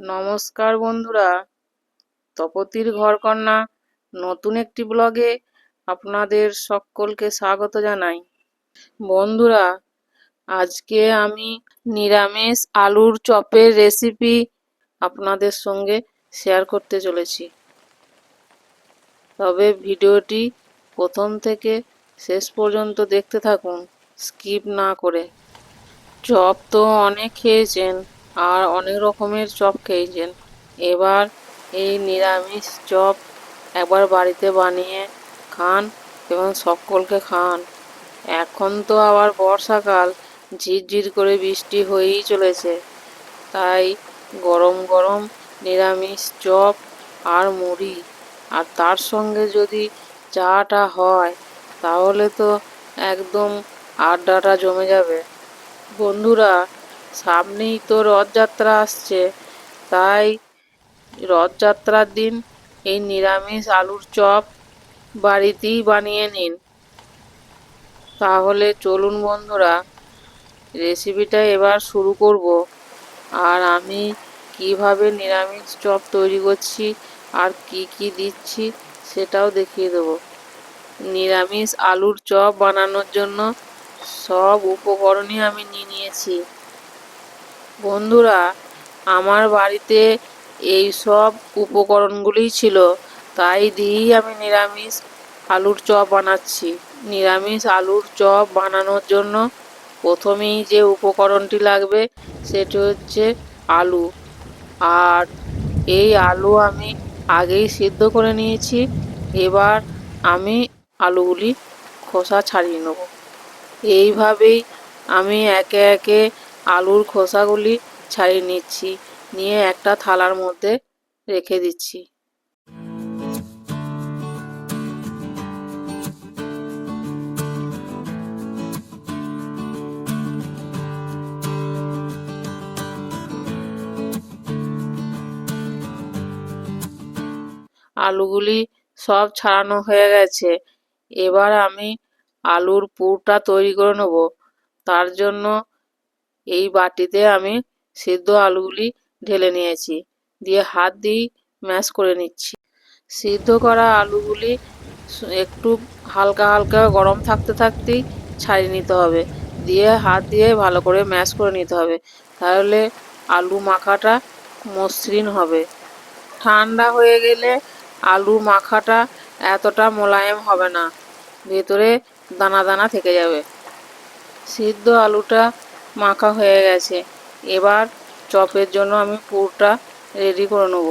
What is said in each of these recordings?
নমস্কার বন্ধুরা, তপতির ঘরকন্না নতুন একটি ব্লগে আপনাদের সকলকে স্বাগত জানাই। বন্ধুরা, আজকে আমি নিরামিষ আলুর চপের রেসিপি আপনাদের সঙ্গে শেয়ার করতে চলেছি। তবে ভিডিওটি প্রথম থেকে শেষ পর্যন্ত দেখতে থাকুন, স্কিপ না করে। চপ তো অনেক খেয়েছেন আর অনেক রকমের চপ খেয়েছেন। এবার এই নিরামিষ চপ একবার বাড়িতে বানিয়ে খান এবং সকলকে খান। এখন তো আবার বর্ষাকাল, ঝিরঝির করে বৃষ্টি হয়েই চলেছে, তাই গরম গরম নিরামিষ চপ আর মুড়ি, আর তার সঙ্গে যদি চাটা হয় তাহলে তো একদম আড্ডাটা জমে যাবে। বন্ধুরা, সামনেই তো রথযাত্রা আসছে, তাই রথযাত্রার দিন এই নিরামিষ আলুর চপ বাড়িতেই বানিয়ে নিন। তাহলে চলুন বন্ধুরা, রেসিপিটা এবার শুরু করব। আর আমি কিভাবে নিরামিষ চপ তৈরি করছি আর কি কি দিচ্ছি সেটাও দেখিয়ে দেবো। নিরামিষ আলুর চপ বানানোর জন্য সব উপকরণই আমি নিয়েছি। বন্ধুরা, আমার বাড়িতে এই সব উপকরণগুলিই ছিল, তাই দিয়েই আমি নিরামিষ আলুর চপ বানাচ্ছি। নিরামিষ আলুর চপ বানানোর জন্য প্রথমেই যে উপকরণটি লাগবে সেটি হচ্ছে আলু। আর এই আলু আমি আগেই সিদ্ধ করে নিয়েছি। এবার আমি আলুগুলি খোসা ছাড়িয়ে নেব। এইভাবেই আমি একে একে আলুর খোসাগুলি ছাড়িয়ে নিচ্ছি, নিয়ে একটা থালার মধ্যে রেখে দিচ্ছি। আলুগুলি সব ছাড়ানো হয়ে গেছে। এবার আমি আলুর পুরটা তৈরি করে নেব। তার জন্য এই বাটিতে আমি সিদ্ধ আলুগুলি ঢেলে নিয়েছি, দিয়ে হাত দিয়ে ম্যাশ করে নিচ্ছি। সিদ্ধ করা আলুগুলি একটু হালকা হালকা গরম থাকতে থাকতেই ছাড়িয়ে নিতে হবে, দিয়ে হাত দিয়ে ভালো করে ম্যাশ করে নিতে হবে, তাহলে আলু মাখাটা মসৃণ হবে। ঠান্ডা হয়ে গেলে আলু মাখাটা এতটা মোলায়েম হবে না, ভেতরে দানা দানা থেকে যাবে। সিদ্ধ আলুটা মাখা হয়ে গেছে। এবার চপের জন্য আমি পুরটা রেডি করে নেব।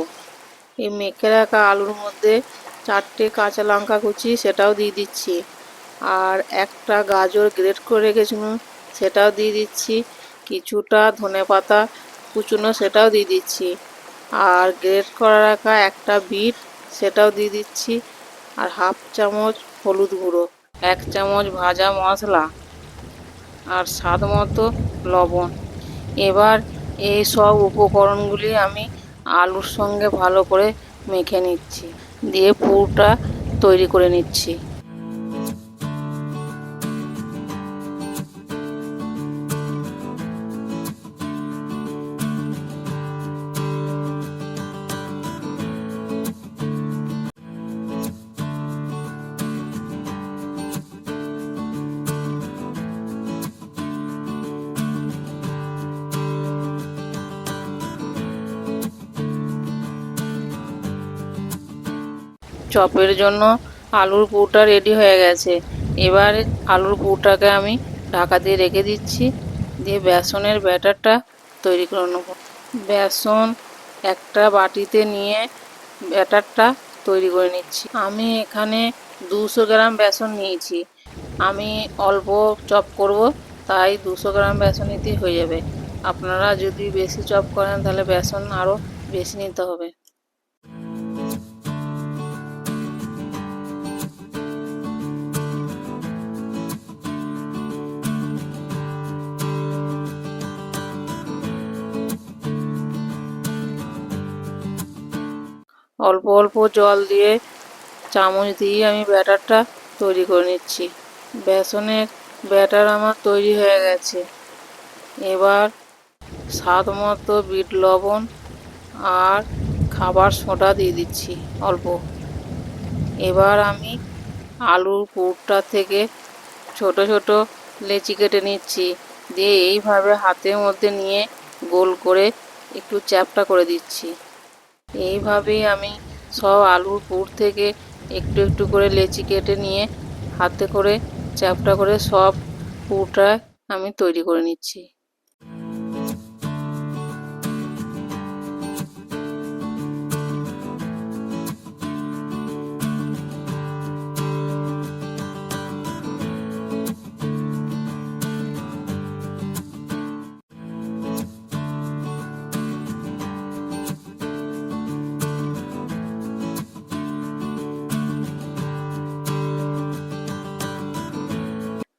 এই মেখে রাখা আলুর মধ্যে 4টে কাঁচা লঙ্কা কুচি সেটাও দিয়ে দিচ্ছি, আর একটা গাজর গ্রেট করে রেখেছিলাম সেটাও দিয়ে দিচ্ছি, কিছুটা ধনেপাতা কুচুনো সেটাও দিয়ে দিচ্ছি, আর গ্রেট করে রাখা একটা বিট সেটাও দিয়ে দিচ্ছি, আর হাফ চামচ হলুদ গুঁড়ো, 1 চামচ ভাজা মশলা, আর স্বাদ মতো লবণ। এবার এই সব উপকরণগুলি আমি আলুর সঙ্গে ভালো করে মেখে নিচ্ছি, দিয়ে পুরটা তৈরি করে নিচ্ছি। চপের জন্য আলুর পুরটা রেডি হয়ে গেছে। এবার আলুর পুরটাকে আমি ঢাকা দিয়ে রেখে দিচ্ছি, দিয়ে বেসনের ব্যাটারটা তৈরি করে নেব। বেসন একটা বাটিতে নিয়ে ব্যাটারটা তৈরি করে নিচ্ছি। আমি এখানে 200 গ্রাম বেসন নিয়েছি। আমি অল্প চপ করব, তাই 200 গ্রাম বেসন নিতেই হয়ে যাবে। আপনারা যদি বেশি চপ করেন তাহলে বেসন আরও বেশি নিতে হবে। অল্প অল্প জল দিয়ে চামচ দিয়ে আমি ব্যাটারটা তৈরি করে নিচ্ছি। বেসনের ব্যাটার আমার তৈরি হয়ে গেছে। এবার স্বাদ মতো বিট লবণ আর খাবার সোডা দিয়ে দিচ্ছি অল্প। এবার আমি আলুর পুরটা থেকে ছোট ছোট লেচি কেটে নিচ্ছি, দিয়ে এইভাবে হাতের মধ্যে নিয়ে গোল করে একটু চ্যাপ্টা করে দিচ্ছি। এইভাবেই আমি সব আলুর পুর থেকে একটু একটু করে লেচি কেটে নিয়ে হাতে করে চ্যাপ্টা করে সব পুরটা আমি তৈরি করে নিচ্ছি।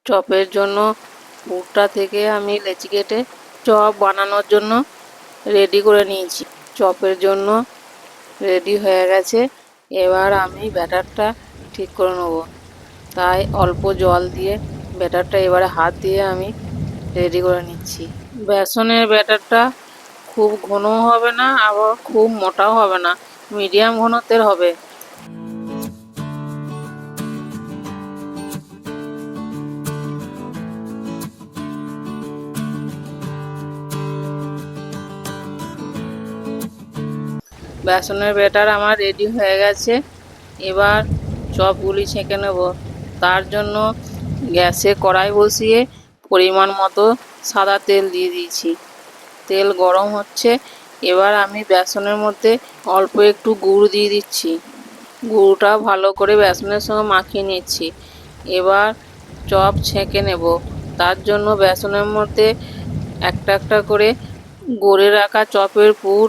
চপের জন্য পুরটা থেকে আমি লেচি কেটে চপ বানানোর জন্য রেডি করে নিয়েছি। চপের জন্য রেডি হয়ে গেছে। এবার আমি ব্যাটারটা ঠিক করে নেব, তাই অল্প জল দিয়ে ব্যাটারটা এবারে হাত দিয়ে আমি রেডি করে নিচ্ছি। বেসনের ব্যাটারটা খুব ঘনও হবে না, আবার খুব মোটাও হবে না, মিডিয়াম ঘনত্বের হবে। বেসনের ব্যাটার আমার রেডি হয়ে গেছে। এবার চপগুলি ছেঁকে নেব। তার জন্য গ্যাসে কড়াই বসিয়ে পরিমাণ মতো সাদা তেল দিয়ে দিয়েছি। তেল গরম হচ্ছে। এবার আমি বেসনের মধ্যে অল্প একটু গুড় দিয়ে দিচ্ছি। গুড়টা ভালো করে বেসনের সঙ্গে মাখিয়ে নিচ্ছি। এবার চপ ছেঁকে নেব। তার জন্য বেসনের মধ্যে একটা একটা করে গড়ে রাখা চপের পুর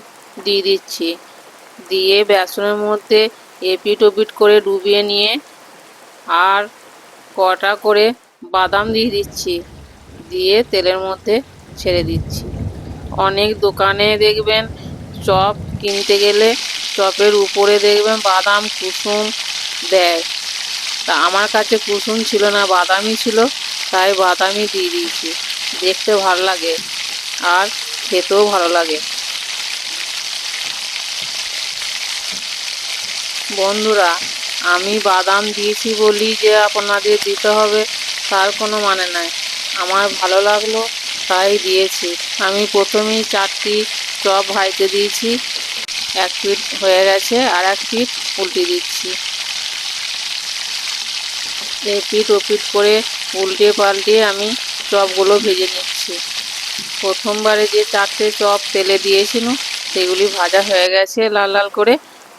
দিয়ে দিচ্ছি। দিয়ে বেসনের মধ্যে এপিট ওপিট করে ডুবিয়ে নিয়ে আর কটা করে বাদাম দিয়ে দিচ্ছি, দিয়ে তেলের মধ্যে ছেড়ে দিচ্ছি। অনেক দোকানে দেখবেন চপ কিনতে গেলে চপের উপরে দেখবেন বাদাম কুসুম দেয়, তা আমার কাছে কুসুম ছিল না, বাদামই ছিল, তাই বাদামই দিয়ে দিয়েছি। দেখতে ভালো লাগে আর খেতেও ভালো লাগে। বন্ধুরা, আমি বাদাম দিয়েছি বলি যে আপনাদের দিতে হবে তার কোনো মানে নাই। আমার ভালো লাগলো তাই দিয়েছি। আমি প্রথমেই 4টি চপ ভাজতে দিয়েছি। এক পিঠ হয়ে গেছে, আর এক পিঠ উল্টে দিচ্ছি। এপিঠ ওপিঠ করে উল্টে পাল্টে আমি চপগুলো ভেজে নিচ্ছি। প্রথমবারে যে 4টে চপ তেলে দিয়েছিলাম সেগুলি ভাজা হয়ে গেছে লাল লাল করে।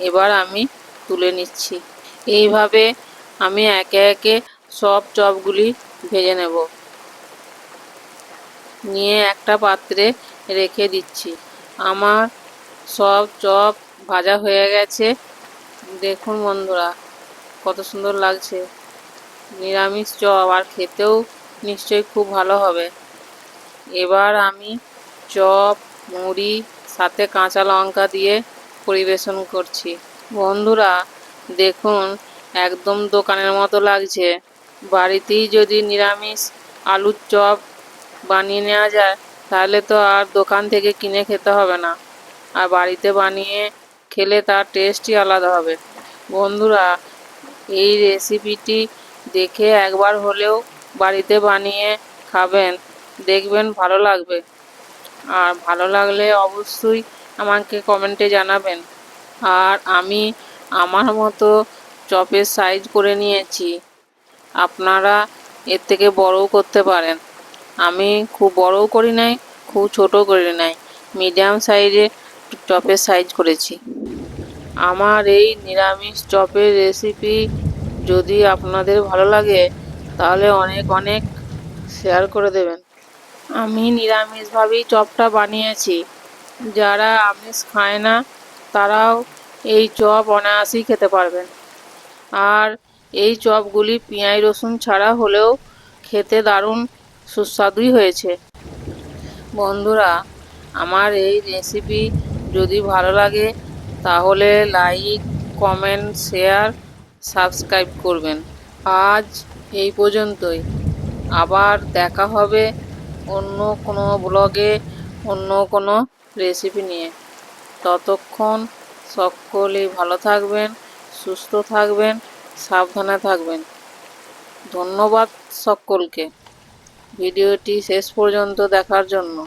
এবার আমি তুলে নিচ্ছি। এইভাবে আমি একে একে সব চপগুলি ভেজে নেব, নিয়ে একটা পাত্রে রেখে দিচ্ছি। আমার সব চপ ভাজা হয়ে গেছে। দেখুন বন্ধুরা, কত সুন্দর লাগছে। নিরামিষ চপ, আর খেতেও নিশ্চয়ই খুব ভালো হবে। এবার আমি চপ, মুড়ি সাথে কাঁচা লঙ্কা দিয়ে পরিবেশন করছি। বন্ধুরা দেখুন, একদম দোকানের মতো লাগছে। বাড়িতেই যদি নিরামিষ আলুর চপ বানিয়ে নেওয়া যায় তাহলে তো আর দোকান থেকে কিনে খেতে হবে না, আর বাড়িতে বানিয়ে খেলে তার টেস্টই আলাদা হবে। বন্ধুরা, এই রেসিপিটি দেখে একবার হলেও বাড়িতে বানিয়ে খাবেন, দেখবেন ভালো লাগবে। আর ভালো লাগলে অবশ্যই আমাকে কমেন্টে জানাবেন। আর আমি আমার মতো চপের সাইজ করে নিয়েছি, আপনারা এর থেকে বড়ও করতে পারেন। আমি খুব বড়ও করি নাই, খুব ছোটও করি নাই, মিডিয়াম সাইজে চপের সাইজ করেছি। আমার এই নিরামিষ চপের রেসিপি যদি আপনাদের ভালো লাগে তাহলে অনেক অনেক শেয়ার করে দেবেন। আমি নিরামিষভাবেই চপটা বানিয়েছি। যারা আমিষ খায় না তারাও এই চপ অনায়াসেই খেতে পারবেন। আর এই চপগুলি পেঁয়াজ রসুন ছাড়া হলেও খেতে দারুণ সুস্বাদুই হয়েছে। বন্ধুরা, আমার এই রেসিপি যদি ভালো লাগে তাহলে লাইক, কমেন্ট, শেয়ার, সাবস্ক্রাইব করবেন। আজ এই পর্যন্তই। আবার দেখা হবে অন্য কোনো ব্লগে, অন্য কোনো রেসিপি নিয়ে। ততক্ষণ সকলেই ভালো থাকবেন, সুস্থ থাকবেন, সাবধানে থাকবেন। ধন্যবাদ সকলকে ভিডিওটি শেষ পর্যন্ত দেখার জন্য।